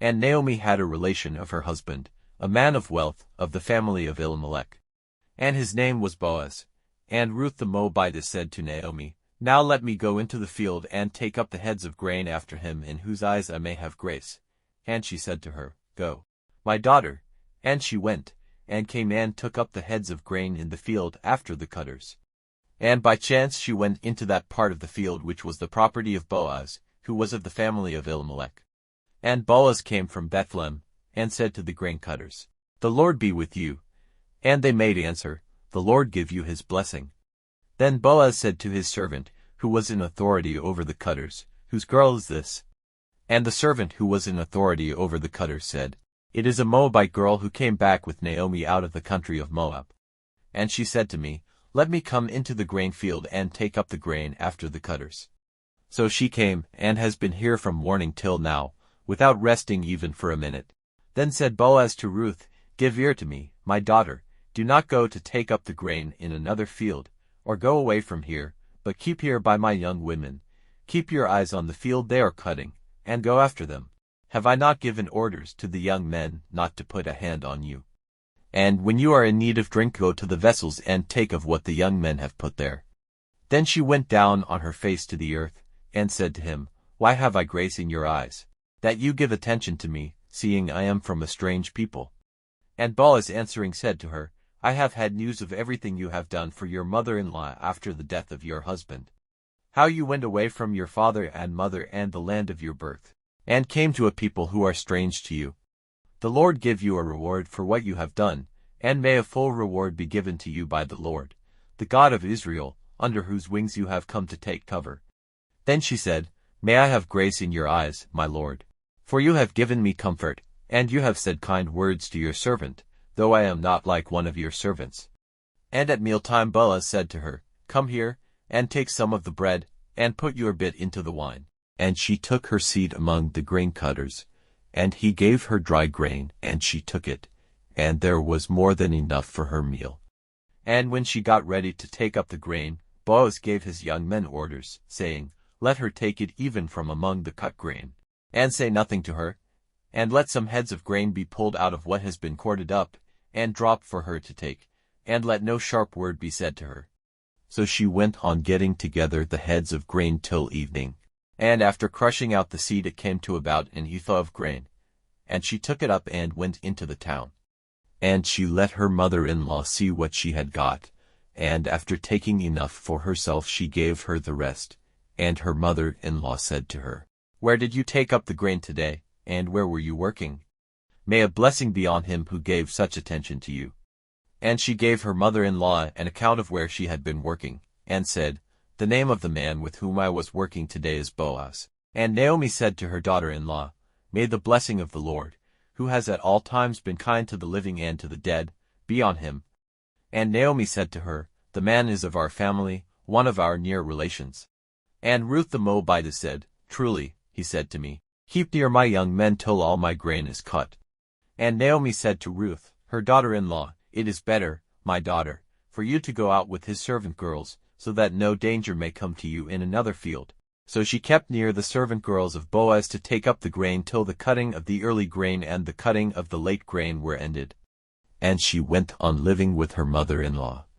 And Naomi had a relation of her husband, a man of wealth, of the family of Elimelech. And his name was Boaz. And Ruth the Moabitess said to Naomi, Now let me go into the field and take up the heads of grain after him in whose eyes I may have grace. And she said to her, Go, my daughter. And she went, and came and took up the heads of grain in the field after the cutters. And by chance she went into that part of the field which was the property of Boaz, who was of the family of Elimelech. And Boaz came from Bethlehem, and said to the grain cutters, The Lord be with you. And they made answer, The Lord give you his blessing. Then Boaz said to his servant, who was in authority over the cutters, Whose girl is this? And the servant who was in authority over the cutters said, It is a Moabite girl who came back with Naomi out of the country of Moab. And she said to me, Let me come into the grain field and take up the grain after the cutters. So she came, and has been here from morning till now, without resting even for a minute. Then said Boaz to Ruth, Give ear to me, my daughter, do not go to take up the grain in another field, or go away from here, but keep here by my young women. Keep your eyes on the field they are cutting, and go after them. Have I not given orders to the young men not to put a hand on you? And when you are in need of drink, go to the vessels and take of what the young men have put there. Then she went down on her face to the earth, and said to him, Why have I grace in your eyes, that you give attention to me, seeing I am from a strange people? And Boaz answering said to her, I have had news of everything you have done for your mother-in-law after the death of your husband. How you went away from your father and mother and the land of your birth, and came to a people who are strange to you. The Lord give you a reward for what you have done, and may a full reward be given to you by the Lord, the God of Israel, under whose wings you have come to take cover. Then she said, May I have grace in your eyes, my lord. For you have given me comfort, and you have said kind words to your servant, though I am not like one of your servants. And at mealtime Boaz said to her, Come here, and take some of the bread, and put your bit into the wine. And she took her seat among the grain cutters, and he gave her dry grain, and she took it, and there was more than enough for her meal. And when she got ready to take up the grain, Boaz gave his young men orders, saying, Let her take it even from among the cut grain, and say nothing to her, and let some heads of grain be pulled out of what has been corded up, and dropped for her to take, and let no sharp word be said to her. So she went on getting together the heads of grain till evening. And after crushing out the seed it came to about an ephah of grain. And she took it up and went into the town. And she let her mother-in-law see what she had got, and after taking enough for herself she gave her the rest. And her mother-in-law said to her, Where did you take up the grain today, and where were you working? May a blessing be on him who gave such attention to you. And she gave her mother-in-law an account of where she had been working, and said, The name of the man with whom I was working today is Boaz. And Naomi said to her daughter-in-law, May the blessing of the Lord, who has at all times been kind to the living and to the dead, be on him. And Naomi said to her, The man is of our family, one of our near relations. And Ruth the Moabitess said, Truly, he said to me, Keep near my young men till all my grain is cut. And Naomi said to Ruth, her daughter-in-law, It is better, my daughter, for you to go out with his servant girls, so that no danger may come to you in another field. So she kept near the servant girls of Boaz to take up the grain till the cutting of the early grain and the cutting of the late grain were ended. And she went on living with her mother-in-law.